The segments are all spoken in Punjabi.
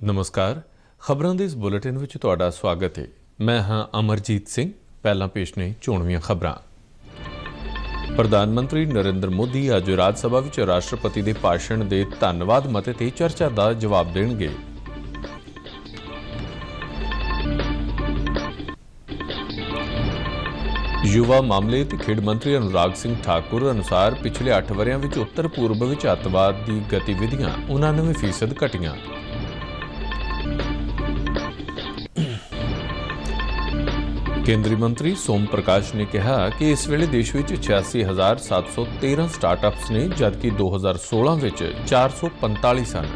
नमस्कार। खबरों के इस बुलेटिन में तुहाडा स्वागत है। मैं हाँ अमरजीत सिंह। पहला पेश ने चोणवीं खबरां। प्रधानमंत्री नरेंद्र मोदी अज राज सभा में राष्ट्रपति के भाषण के धन्यवाद मते ते चर्चा का जवाब देंगे। युवा मामले ते खेड मंत्री अनुराग सिंह ठाकुर अनुसार पिछले 8 वरियां विच उत्तर पूर्व विच अतवाद की गतिविधियां 99% घटियां। केंद्रीय मंत्री सोम प्रकाश ने कहा कि इस वेले देश में 86,713 स्टार्टअप्स ने जबकि 2016 में 445 सन।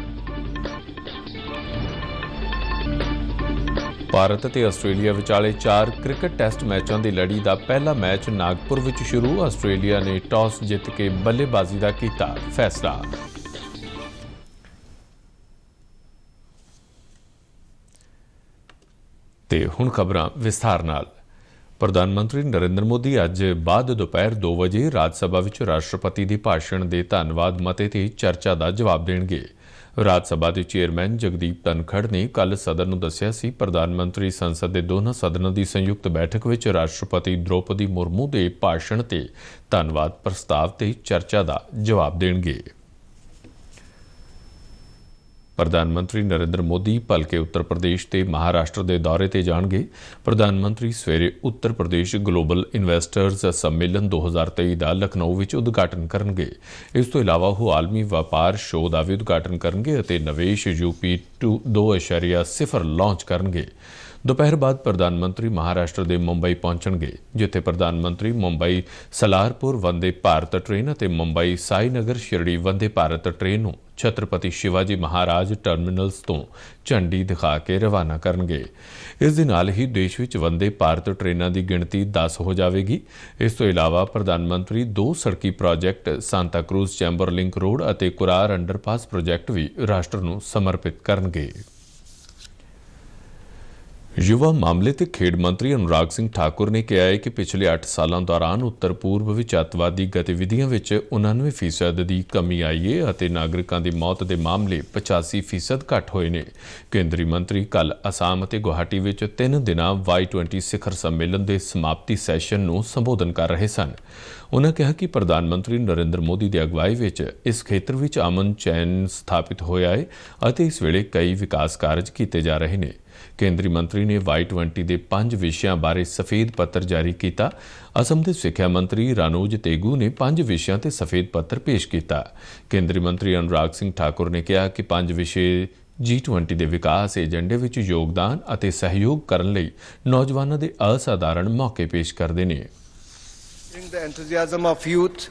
भारत और आस्ट्रेलिया विचाले 4 क्रिकेट टैस्ट मैचों की लड़ी का पहला मैच नागपुर में शुरू। आस्ट्रेलिया ने टॉस जीत के बल्लेबाजी का किया फैसला। ते हुण खबरां विस्तार नाल। प्रधानमंत्री नरेंद्र मोदी अज बाद दोपहर 2 बजे राज सभा में राष्ट्रपति के भाषण के धन्यवाद मते ते चर्चा का जवाब देंगे। राज सभा के चेयरमैन जगदीप धनखड़ ने कल सदन नूं दस्सिया सी प्रधानमंत्री संसद के दोनों सदनों की संयुक्त बैठक में राष्ट्रपति द्रौपदी मुर्मू के भाषण ते धन्यवाद प्रस्ताव ते चर्चा का जवाब देंगे। प्रधानमंत्री नरेंद्र मोदी भलके उत्तर प्रदेश ते महाराष्ट्र के दौरे ते जाणगे। प्रधानमंत्री सवेरे उत्तर प्रदेश ग्लोबल इन्वेस्टर्स सम्मेलन 2023 का लखनऊ में उद्घाटन करेंगे। इस तो इलावा वह आलमी व्यापार शो का भी उद्घाटन करेंगे और निवेश यूपी 2.0 लॉन्च करेंगे। दोपहर बाद प्रधानमंत्री महाराष्ट्र के मुंबई पहुंचणगे, जिथे प्रधानमंत्री मुंबई सलारपुर वंदे भारत ट्रेन और मुंबई साईनगर शिरडी वंदे भारत ट्रेन नूं छत्रपति शिवाजी महाराज टर्मिनल्स तो झंडी दिखा के रवाना करेंगे। इस दे नाल ही देश विच वंदे भारत ट्रेनों की गिणती 10 हो जाएगी। इस तो इलावा प्रधानमंत्री 2 सड़की project Santa Cruz Chembur link road और कुरार अंडरपास प्रोजेक्ट भी राष्ट्र नूं समर्पित करेंगे। युवा मामले ते खेड मंत्री अनुराग सिंह ठाकुर ने कहा है कि पिछले 8 सालों दौरान उत्तर पूर्व विच अतवादी गतिविधियों में 99% की कमी आई है और नागरिकों की मौत के मामले 85% घट होए ने। केंद्रीय मंत्री कल आसाम और गुवाहाटी में 3 दिना Y20 शिखर सम्मेलन के समाप्ति सैशन नूं संबोधन कर रहे सन। उन्होंने कहा कि प्रधानमंत्री नरेंद्र मोदी की अगवाई में इस खेत्र में अमन चैन स्थापित होया है और इस वेले कई विकास कार्य किए जा रहे हैं। केंद्रीय मंत्री ने Y20 के 5 विषयों बारे सफेद पत्र जारी किया। असम के सिक्ख्या मंत्री रानोज तेगू ने 5 विषयों से सफेद पत्र पेश किया। केंद्रीय मंत्री अनुराग सिंह ठाकुर ने कहा कि 5 विषय G20 के विकास एजेंडे में योगदान और सहयोग करने लई नौजवानों के असाधारण मौके पेश करते हैं। The enthusiasm of youth,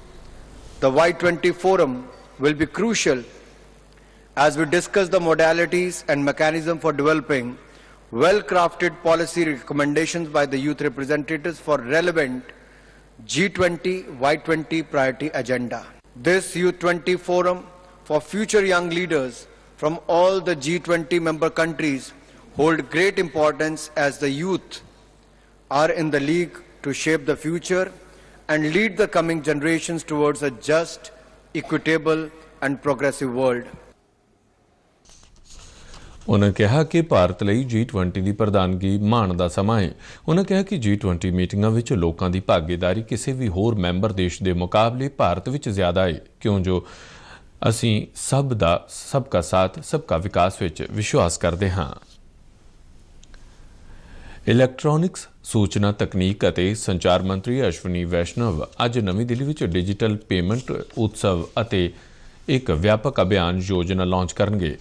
the Y20 forum will be crucial as we discuss the modalities and mechanism for developing well-crafted policy recommendations by the youth representatives for relevant G20, Y20 priority agenda. This Youth 20 forum for future young leaders from all the G20 member countries hold great importance as the youth are in the league to shape the future and lead the coming generations towards a just, equitable and progressive world. उन्होंने कहा कि भारत लई G20 की प्रधानगी माण का समा है। उन्होंने कहा कि G20 मीटिंगों में लोगों की भागीदारी किसी भी होर मैंबर देश के मुकाबले भारत में ज्यादा है, क्यों जो असी सबका साथ सबका विकास विच विश्वास करते हाँ। इलैक्ट्रॉनिक्स सूचना तकनीक और संचार मंत्री अश्विनी वैष्णव अज नवी दिल्ली में डिजिटल पेमेंट उत्सव और एक व्यापक अभियान योजना लॉन्च करेंगे।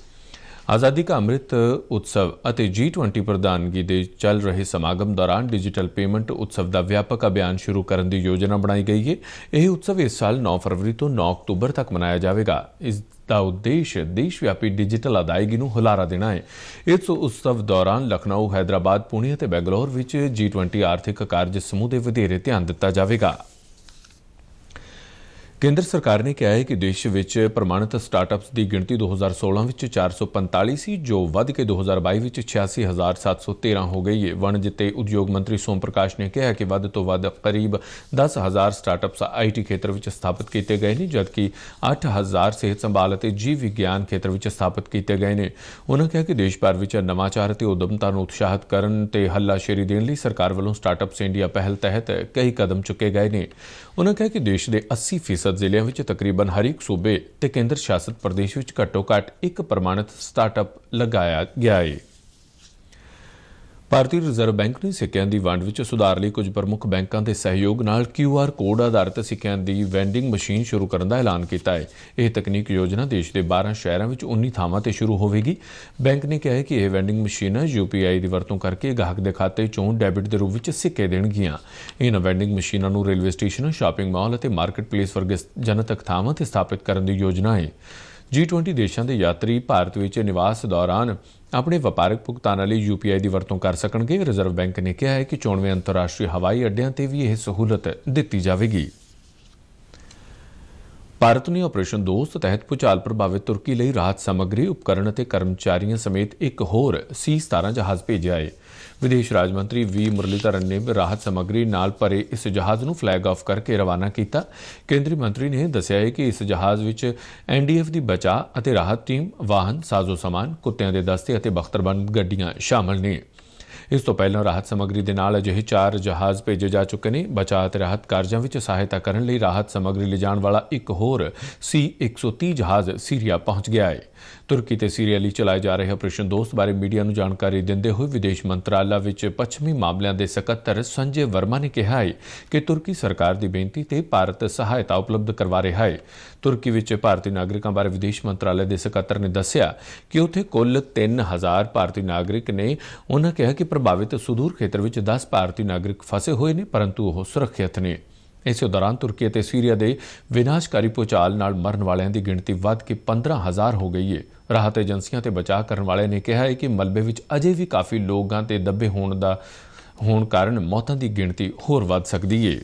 आज़ादी का अमृत उत्सव और G20 प्रधानगी के चल रहे समागम दौरान डिजिटल पेमेंट उत्सव का व्यापक अभियान शुरू करने की योजना बनाई गई है। यह उत्सव इस साल 9 फरवरी तो 9 अक्तूबर तक मनाया जाएगा। इसका उद्देश्य देशव्यापी डिजिटल अदायगी को हुलारा देना है। इस उत्सव दौरान लखनऊ, हैदराबाद, पुणे और बेंगलोर में G20 आर्थिक कार्य समूह के वधेरे ध्यान दिता जाएगा। ਕੇਂਦਰ ਸਰਕਾਰ ਨੇ ਕਿਹਾ ਹੈ ਕਿ ਦੇਸ਼ ਵਿੱਚ ਪ੍ਰਮਾਣਿਤ ਸਟਾਰਟਅਪਸ ਦੀ ਗਿਣਤੀ 2016 ਵਿੱਚ 445 ਸੀ, ਜੋ ਵੱਧ ਕੇ 2022 ਵਿੱਚ 86,713 ਹੋ ਗਈ ਹੈ। ਵਣਜ ਤੇ ਉਦਯੋਗ ਮੰਤਰੀ ਸੋਮ ਪ੍ਰਕਾਸ਼ ਨੇ ਕਿਹਾ ਕਿ ਵੱਧ ਤੋਂ ਵੱਧ ਕਰੀਬ 10,000 ਸਟਾਰਟਅਪਸ IT ਖੇਤਰ ਵਿੱਚ ਸਥਾਪਿਤ ਕੀਤੇ ਗਏ ਨੇ, ਜਦਕਿ 8,000 ਸਿਹਤ ਸੰਭਾਲ ਅਤੇ ਜੀਵ ਵਿਗਿਆਨ ਖੇਤਰ ਵਿੱਚ ਸਥਾਪਿਤ ਕੀਤੇ ਗਏ ਨੇ। ਉਨ੍ਹਾਂ ਕਿਹਾ ਕਿ ਦੇਸ਼ ਭਰ ਵਿੱਚ ਨਵਾਚਾਰ ਅਤੇ ਉਦਮਤਾ ਨੂੰ ਉਤਸ਼ਾਹਿਤ ਕਰਨ ਤੇ ਹੱਲਾਸ਼ੇਰੀ ਦੇਣ ਲਈ ਸਰਕਾਰ ਵੱਲੋਂ ਸਟਾਰਟਅਪਸ ਇੰਡੀਆ ਪਹਿਲ ਤਹਿਤ ਕਈ ਕਦਮ ਚੁੱਕੇ ਗਏ ਨੇ। ਉਨ੍ਹਾਂ ਕਿਹਾ ਕਿ ਦੇਸ਼ ਦੇ 80% ਜ਼ਿਲ੍ਹਿਆਂ ਵਿੱਚ ਤਕਰੀਬਨ ਹਰੇਕ ਸੂਬੇ ਤੇ ਕੇਂਦਰ ਸ਼ਾਸਿਤ ਪ੍ਰਦੇਸ਼ ਵਿੱਚ ਘੱਟੋ-ਘੱਟ ਇੱਕ ਪ੍ਰਮਾਣਿਤ ਸਟਾਰਟਅਪ ਲਗਾਇਆ ਗਿਆ ਹੈ। ਭਾਰਤੀ ਰਿਜ਼ਰਵ ਬੈਂਕ ਨੇ ਸਿੱਕਿਆਂ ਦੀ ਵੰਡ ਵਿੱਚ ਸੁਧਾਰ ਲਈ ਕੁਝ ਪ੍ਰਮੁੱਖ ਬੈਂਕਾਂ ਦੇ ਸਹਿਯੋਗ ਨਾਲ QR ਕੋਡ ਆਧਾਰਿਤ ਸਿੱਕਿਆਂ ਦੀ ਵੈਂਡਿੰਗ ਮਸ਼ੀਨ ਸ਼ੁਰੂ ਕਰਨ ਦਾ ਐਲਾਨ ਕੀਤਾ ਹੈ। ਇਹ ਤਕਨੀਕ ਯੋਜਨਾ ਦੇਸ਼ ਦੇ 12 ਸ਼ਹਿਰਾਂ ਵਿੱਚ 19 ਥਾਵਾਂ ਤੇ ਸ਼ੁਰੂ ਹੋਵੇਗੀ। ਬੈਂਕ ਨੇ ਕਿਹਾ ਹੈ ਕਿ ਇਹ ਵੈਂਡਿੰਗ ਮਸ਼ੀਨਾਂ UPI ਦੀ ਵਰਤੋਂ ਕਰਕੇ ਗਾਹਕ ਦੇ ਖਾਤੇ 'ਚੋਂ ਡੈਬਿਟ ਦੇ ਰੂਪ ਵਿੱਚ ਸਿੱਕੇ ਦੇਣਗੀਆਂ। ਇਹਨਾਂ ਵੈਂਡਿੰਗ ਮਸ਼ੀਨਾਂ ਨੂੰ ਰੇਲਵੇ ਸਟੇਸ਼ਨਾਂ, ਸ਼ਾਪਿੰਗ ਮਾਲ ਅਤੇ ਮਾਰਕੀਟ ਪਲੇਸ ਵਰਗੇ ਜਨਤਕ ਥਾਵਾਂ ਤੇ ਸਥਾਪਿਤ ਕਰਨ ਦੀ ਯੋਜਨਾ ਹੈ। G20 ਦੇਸ਼ਾਂ ਦੇ ਯਾਤਰੀ ਭਾਰਤ ਵਿੱਚ ਨਿਵਾਸ ਦੌਰਾਨ ਆਪਣੇ ਵਪਾਰਕ ਭੁਗਤਾਨਾਂ ਲਈ UPI ਦੀ ਵਰਤੋਂ ਕਰ ਸਕਣਗੇ। ਰਿਜ਼ਰਵ ਬੈਂਕ ਨੇ ਕਿਹਾ ਹੈ ਕਿ 94 ਅੰਤਰਰਾਸ਼ਟਰੀ ਹਵਾਈ ਅੱਡਿਆਂ ਤੇ ਵੀ ਇਹ ਸਹੂਲਤ ਦਿੱਤੀ ਜਾਵੇਗੀ। ਭਾਰਤ ਨੇ ਆਪਰੇਸ਼ਨ ਦੋਸਤ ਤਹਿਤ ਭੂਚਾਲ ਪ੍ਰਭਾਵਿਤ ਤੁਰਕੀ ਲਈ ਰਾਹਤ ਸਮੱਗਰੀ, ਉਪਕਰਣ ਅਤੇ ਕਰਮਚਾਰੀਆਂ ਸਮੇਤ ਇੱਕ ਹੋਰ C-17 ਜਹਾਜ਼ ਭੇਜਿਆ ਹੈ। ਵਿਦੇਸ਼ ਰਾਜ ਮੰਤਰੀ V ਮੁਰਲੀਧਰਨ ਨੇ ਰਾਹਤ ਸਮੱਗਰੀ ਨਾਲ ਭਰੇ ਇਸ ਜਹਾਜ਼ ਨੂੰ ਫਲੈਗ ਆਫ ਕਰਕੇ ਰਵਾਨਾ ਕੀਤਾ। ਕੇਂਦਰੀ ਮੰਤਰੀ ਨੇ ਦੱਸਿਆ ਹੈ ਕਿ ਇਸ ਜਹਾਜ਼ ਵਿੱਚ NDF ਦੀ ਬਚਾਅ ਅਤੇ ਰਾਹਤ ਟੀਮ, ਵਾਹਨ, ਸਾਜ਼ੋ ਸਮਾਨ, ਕੁੱਤਿਆਂ ਦੇ ਦਸਤੇ ਅਤੇ ਬਖਤਰਬੰਦ ਗੱਡੀਆਂ ਸ਼ਾਮਲ ਨੇ। ਇਸ ਤੋਂ ਪਹਿਲਾਂ ਰਾਹਤ ਸਮੱਗਰੀ ਦੇ ਨਾਲ ਅਜਿਹੇ 4 ਜਹਾਜ਼ ਭੇਜੇ ਜਾ ਚੁੱਕੇ ਨੇ। ਬਚਾਅ ਅਤੇ ਰਾਹਤ ਕਾਰਜਾਂ ਵਿੱਚ ਸਹਾਇਤਾ ਕਰਨ ਲਈ ਰਾਹਤ ਸਮੱਗਰੀ ਲਿਜਾਣ ਵਾਲਾ ਇੱਕ ਹੋਰ C-130 ਜਹਾਜ਼ ਸੀਰੀਆ ਪਹੁੰਚ ਗਿਆ ਹੈ। ਤੁਰਕੀ ਤੇ ਸੀਰੀਆ ਲਈ ਚਲਾਏ ਜਾ ਰਹੇ ਆਪਰੇਸ਼ਨ ਦੋਸਤ ਬਾਰੇ ਮੀਡੀਆ ਨੂੰ ਜਾਣਕਾਰੀ ਦਿੰਦੇ ਹੋਏ ਵਿਦੇਸ਼ ਮੰਤਰਾਲਾ ਵਿੱਚ ਪੱਛਮੀ ਮਾਮਲਿਆਂ ਦੇ ਸਕੱਤਰ ਸੰਜੇ ਵਰਮਾ ਨੇ ਕਿਹਾ ਹੈ ਕਿ ਤੁਰਕੀ ਸਰਕਾਰ ਦੀ ਬੇਨਤੀ ਤੇ ਭਾਰਤ ਸਹਾਇਤਾ ਉਪਲਬਧ ਕਰਵਾ ਰਿਹਾ ਹੈ। ਤੁਰਕੀ ਵਿੱਚ ਭਾਰਤੀ ਨਾਗਰਿਕਾਂ ਬਾਰੇ ਵਿਦੇਸ਼ ਮੰਤਰਾਲੇ ਦੇ ਸਕੱਤਰ ਨੇ ਦੱਸਿਆ ਕਿ ਉੱਥੇ ਕੁੱਲ 3,000 ਭਾਰਤੀ ਨਾਗਰਿਕ ਨੇ। ਉਨ੍ਹਾਂ ਕਿਹਾ ਕਿ ਪ੍ਰਭਾਵਿਤ ਸੁਦੂਰ ਖੇਤਰ ਵਿੱਚ 10 ਭਾਰਤੀ ਨਾਗਰਿਕ ਫਸੇ ਹੋਏ ਨੇ, ਪਰੰਤੂ ਉਹ ਸੁਰੱਖਿਅਤ ਨੇ। ਇਸੇ ਦੌਰਾਨ ਤੁਰਕੀ ਅਤੇ ਸੀਰੀਆ ਦੇ ਵਿਨਾਸ਼ਕਾਰੀ ਭੂਚਾਲ ਨਾਲ ਮਰਨ ਵਾਲਿਆਂ ਦੀ ਗਿਣਤੀ ਵੱਧ ਕੇ 15,000 ਹੋ ਗਈ ਹੈ। ਰਾਹਤ ਏਜੰਸੀਆਂ ਤੇ ਬਚਾਅ ਕਰਨ ਵਾਲਿਆਂ ਨੇ ਕਿਹਾ ਹੈ ਕਿ ਮਲਬੇ ਵਿੱਚ ਅਜੇ ਵੀ ਕਾਫੀ ਲੋਕਾਂ ਤੇ ਦੱਬੇ ਹੋਣ ਕਾਰਨ ਮੌਤਾਂ ਦੀ ਗਿਣਤੀ ਹੋਰ ਵੱਧ ਸਕਦੀ ਹੈ।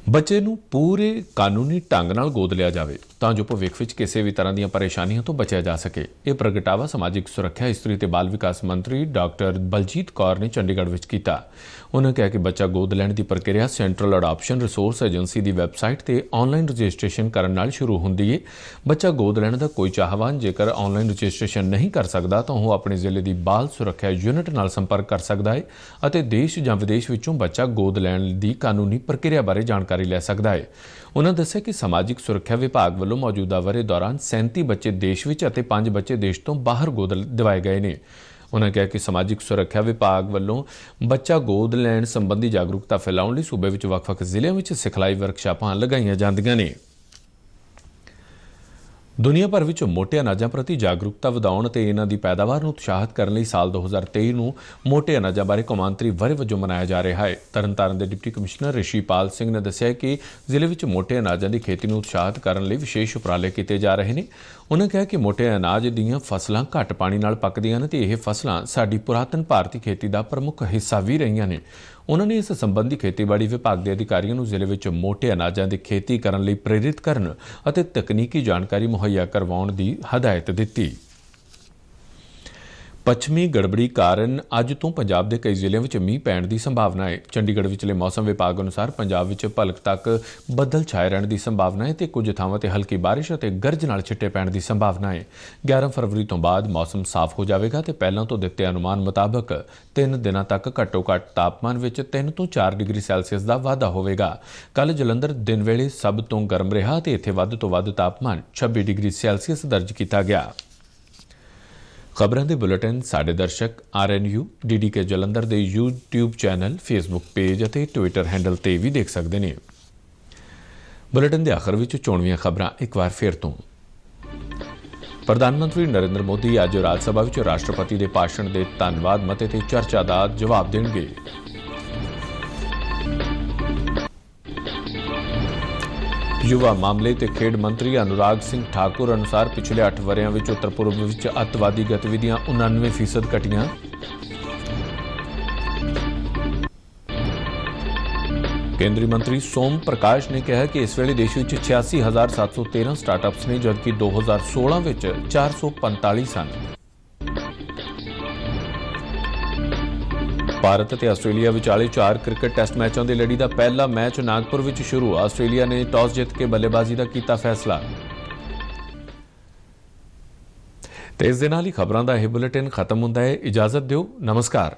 ਬੱਚੇ ਨੂੰ ਪੂਰੇ ਕਾਨੂੰਨੀ ਢੰਗ ਨਾਲ ਗੋਦ ਲਿਆ ਜਾਵੇ ਤਾਂ ਜੋ ਭਵਿੱਖ ਵਿੱਚ ਕਿਸੇ ਵੀ ਤਰ੍ਹਾਂ ਦੀਆਂ ਪਰੇਸ਼ਾਨੀਆਂ ਤੋਂ ਬਚਿਆ ਜਾ ਸਕੇ। ਇਹ ਪ੍ਰਗਟਾਵਾ ਸਮਾਜਿਕ ਸੁਰੱਖਿਆ, ਇਸਤਰੀ ਤੇ ਬਾਲ ਵਿਕਾਸ ਮੰਤਰੀ ਡਾਕਟਰ ਬਲਜੀਤ ਕੌਰ ਨੇ ਚੰਡੀਗੜ੍ਹ ਵਿੱਚ ਕੀਤਾ। ਉਨ੍ਹਾਂ ਕਿਹਾ ਕਿ ਬੱਚਾ ਗੋਦ ਲੈਣ ਦੀ ਪ੍ਰਕਿਰਿਆ ਸੈਂਟਰਲ ਅਡਾਪਸ਼ਨ ਰਿਸੋਰਸ ਏਜੰਸੀ ਦੀ ਵੈਬਸਾਈਟ ਤੇ ਆਨਲਾਈਨ ਰਜਿਸਟ੍ਰੇਸ਼ਨ ਕਰਨ ਨਾਲ ਸ਼ੁਰੂ ਹੁੰਦੀ ਹੈ। ਬੱਚਾ ਗੋਦ ਲੈਣ ਦਾ ਕੋਈ ਚਾਹਵਾਨ ਜੇਕਰ ਆਨਲਾਈਨ ਰਜਿਸਟ੍ਰੇਸ਼ਨ ਨਹੀਂ ਕਰ ਸਕਦਾ ਤਾਂ ਉਹ ਆਪਣੇ ਜ਼ਿਲ੍ਹੇ ਦੀ ਬਾਲ ਸੁਰੱਖਿਆ ਯੂਨਿਟ ਨਾਲ ਸੰਪਰਕ ਕਰ ਸਕਦਾ ਹੈ ਅਤੇ ਦੇਸ਼ ਜਾਂ ਵਿਦੇਸ਼ ਵਿੱਚੋਂ ਬੱਚਾ ਗੋਦ ਲੈਣ ਦੀ ਕਾਨੂੰਨੀ ਪ੍ਰਕਿਰਿਆ ਬਾਰੇ ਜਾਣਕਾਰੀ ਲੈ ਸਕਦਾ ਹੈ। ਉਨ੍ਹਾਂ ਦੱਸਿਆ ਕਿ ਸਮਾਜਿਕ ਸੁਰੱਖਿਆ ਵਿਭਾਗ ਵੱਲੋਂ ਮੌਜੂਦਾ ਵਰ੍ਹੇ ਦੌਰਾਨ 37 ਬੱਚੇ ਦੇਸ਼ ਵਿੱਚ ਅਤੇ 5 ਬੱਚੇ ਦੇਸ਼ ਤੋਂ ਬਾਹਰ ਗੋਦ ਦਿਵਾਏ ਗਏ ਨੇ। ਉਨ੍ਹਾਂ ਕਿਹਾ ਕਿ ਸਮਾਜਿਕ ਸੁਰੱਖਿਆ ਵਿਭਾਗ ਵੱਲੋਂ ਬੱਚਾ ਗੋਦ ਲੈਣ ਸੰਬੰਧੀ ਜਾਗਰੂਕਤਾ ਫੈਲਾਉਣ ਲਈ ਸੂਬੇ ਵਿੱਚ ਵੱਖ-ਵੱਖ ਜ਼ਿਲ੍ਹਿਆਂ ਵਿੱਚ ਸਿਖਲਾਈ ਵਰਕਸ਼ਾਪਾਂ ਲਗਾਈਆਂ ਜਾਂਦੀਆਂ ਨੇ। ਦੁਨੀਆ ਭਰ ਵਿੱਚ ਮੋਟੇ ਅਨਾਜਾਂ ਪ੍ਰਤੀ ਜਾਗਰੂਕਤਾ ਵਧਾਉਣ ਅਤੇ ਇਹਨਾਂ ਦੀ ਪੈਦਾਵਾਰ ਨੂੰ ਉਤਸ਼ਾਹਿਤ ਕਰਨ ਲਈ ਸਾਲ 2023 ਨੂੰ ਮੋਟੇ ਅਨਾਜਾਂ ਬਾਰੇ ਕੌਮਾਂਤਰੀ ਵਰ੍ਹੇ ਵਜੋਂ ਮਨਾਇਆ ਜਾ ਰਿਹਾ ਹੈ। ਤਰਨਤਾਰਨ ਦੇ ਡਿਪਟੀ ਕਮਿਸ਼ਨਰ ਰਿਸ਼ੀਪਾਲ ਸਿੰਘ ਨੇ ਦੱਸਿਆ ਕਿ ਜ਼ਿਲ੍ਹੇ ਵਿੱਚ ਮੋਟੇ ਅਨਾਜਾਂ ਦੀ ਖੇਤੀ ਨੂੰ ਉਤਸ਼ਾਹਿਤ ਕਰਨ ਲਈ ਵਿਸ਼ੇਸ਼ ਉਪਰਾਲੇ ਕੀਤੇ ਜਾ ਰਹੇ ਨੇ। ਉਨ੍ਹਾਂ ਕਿਹਾ ਕਿ ਮੋਟੇ ਅਨਾਜ ਦੀਆਂ ਫਸਲਾਂ ਘੱਟ ਪਾਣੀ ਨਾਲ ਪੱਕਦੀਆਂ ਨੇ ਤੇ ਇਹ ਫਸਲਾਂ ਸਾਡੀ ਪੁਰਾਤਨ ਭਾਰਤੀ ਖੇਤੀ ਦਾ ਪ੍ਰਮੁੱਖ ਹਿੱਸਾ ਵੀ ਰਹੀਆਂ ਨੇ। ਉਨ੍ਹਾਂ ਨੇ ਇਸ ਸੰਬੰਧੀ ਖੇਤੀਬਾੜੀ ਵਿਭਾਗ ਦੇ ਅਧਿਕਾਰੀਆਂ ਨੂੰ ਜ਼ਿਲ੍ਹੇ ਵਿੱਚ ਮੋਟੇ ਅਨਾਜਾਂ ਦੀ ਖੇਤੀ ਕਰਨ ਲਈ ਪ੍ਰੇਰਿਤ ਕਰਨ ਅਤੇ ਤਕਨੀਕੀ ਜਾਣਕਾਰੀ ਮੁਹੱਈਆ ਕਰਵਾਉਣ ਦੀ ਹਦਾਇਤ ਦਿੱਤੀ। ਪੱਛਮੀ ਗੜਬੜੀ ਕਾਰਨ ਅੱਜ ਤੋਂ ਪੰਜਾਬ ਦੇ ਕਈ ਜ਼ਿਲ੍ਹਿਆਂ ਵਿੱਚ ਮੀਂਹ ਪੈਣ ਦੀ ਸੰਭਾਵਨਾ ਹੈ। ਚੰਡੀਗੜ੍ਹ ਵਿਚਲੇ ਮੌਸਮ ਵਿਭਾਗ ਅਨੁਸਾਰ ਪੰਜਾਬ ਵਿੱਚ ਭਲਕ ਤੱਕ ਬੱਦਲ ਛਾਏ ਰਹਿਣ ਦੀ ਸੰਭਾਵਨਾ ਹੈ ਤੇ ਕੁਝ ਥਾਵਾਂ ਤੇ ਹਲਕੀ ਬਾਰਿਸ਼ ਅਤੇ ਗਰਜ ਨਾਲ ਛਿੱਟੇ ਪੈਣ ਦੀ ਸੰਭਾਵਨਾ ਹੈ। 11 ਫਰਵਰੀ ਤੋਂ ਬਾਅਦ ਮੌਸਮ ਸਾਫ਼ ਹੋ ਜਾਵੇਗਾ ਤੇ ਪਹਿਲਾਂ ਤੋਂ ਦਿੱਤੇ ਅਨੁਮਾਨ ਮੁਤਾਬਕ 3 ਦਿਨਾਂ ਤੱਕ ਘੱਟੋ-ਘੱਟ ਤਾਪਮਾਨ ਵਿੱਚ 3 ਤੋਂ 4 ਡਿਗਰੀ ਸੈਲਸੀਅਸ ਦਾ ਵਾਧਾ ਹੋਵੇਗਾ। ਕੱਲ੍ਹ ਜਲੰਧਰ ਦਿਨ ਵੇਲੇ ਸਭ ਤੋਂ ਗਰਮ ਰਿਹਾ ਤੇ ਇੱਥੇ ਵੱਧ ਤੋਂ ਵੱਧ ਤਾਪਮਾਨ 26 ਡਿਗਰੀ ਸੈਲਸੀਅਸ ਦਰਜ ਕੀਤਾ ਗਿਆ। ਖਬਰਾਂ ਦੇ ਬੁਲੇਟਿਨ ਸਾਡੇ ਦਰਸ਼ਕ RNU, DDK ਜਲੰਧਰ ਦੇ YouTube ਚੈਨਲ, Facebook ਪੇਜ ਅਤੇ ਟਵਿੱਟਰ ਹੈਂਡਲ ਤੇ ਵੀ ਦੇਖ ਸਕਦੇ ਨੇ। ਬੁਲੇਟਿਨ ਦੇ ਆਖਰ ਵਿੱਚ ਚੋਣਵੀਆਂ ਖਬਰਾਂ ਇੱਕ ਵਾਰ ਫਿਰ ਤੋਂ। ਪ੍ਰਧਾਨ ਮੰਤਰੀ ਨਰਿੰਦਰ ਮੋਦੀ ਅੱਜ ਰਾਜ ਸਭਾ ਵਿੱਚ ਰਾਸ਼ਟਰਪਤੀ ਦੇ ਭਾਸ਼ਣ ਦੇ ਧੰਨਵਾਦ ਮਤੇ ਤੇ ਚਰਚਾ ਦਾ ਜਵਾਬ ਦੇਣਗੇ। ਯੁਵਾ ਮਾਮਲੇ ਤੇ ਖੇਡ ਮੰਤਰੀ ਅਨੁਰਾਗ ਸਿੰਘ ਠਾਕੁਰ ਅਨੁਸਾਰ ਪਿਛਲੇ 8 ਵਰ੍ਹਿਆਂ ਵਿੱਚ ਉੱਤਰ ਪੂਰਬ ਵਿੱਚ ਅੱਤਵਾਦੀ ਗਤੀਵਿਧੀਆਂ 99% ਘਟੀਆਂ। ਕੇਂਦਰੀ ਮੰਤਰੀ ਸੋਮ ਪ੍ਰਕਾਸ਼ ਨੇ ਕਿਹਾ ਕਿ ਇਸ ਵੇਲੇ ਦੇਸ਼ ਵਿੱਚ 86,713 ਸਟਾਰਟਅਪਸ ਨੇ ਜਦਕਿ 2016 ਵਿੱਚ 445 ਸਨ। ਭਾਰਤ ਅਤੇ ਆਸਟ੍ਰੇਲੀਆ ਵਿਚਾਲੇ 4 ਕ੍ਰਿਕਟ ਟੈਸਟ ਮੈਚਾਂ ਦੀ ਲੜੀ ਦਾ ਪਹਿਲਾ ਮੈਚ ਨਾਗਪੁਰ ਵਿੱਚ ਸ਼ੁਰੂ। ਆਸਟ੍ਰੇਲੀਆ ਨੇ ਟਾਸ ਜਿੱਤ ਕੇ ਬੱਲੇਬਾਜ਼ੀ ਦਾ ਕੀਤਾ ਫੈਸਲਾ। ਤੇ ਇਸ ਦੇ ਨਾਲ ਹੀ ਖਬਰਾਂ ਦਾ ਇਹ ਬੁਲੇਟਿਨ ਖਤਮ ਹੁੰਦਾ ਹੈ। ਇਜਾਜ਼ਤ ਦਿਓ। ਨਮਸਕਾਰ।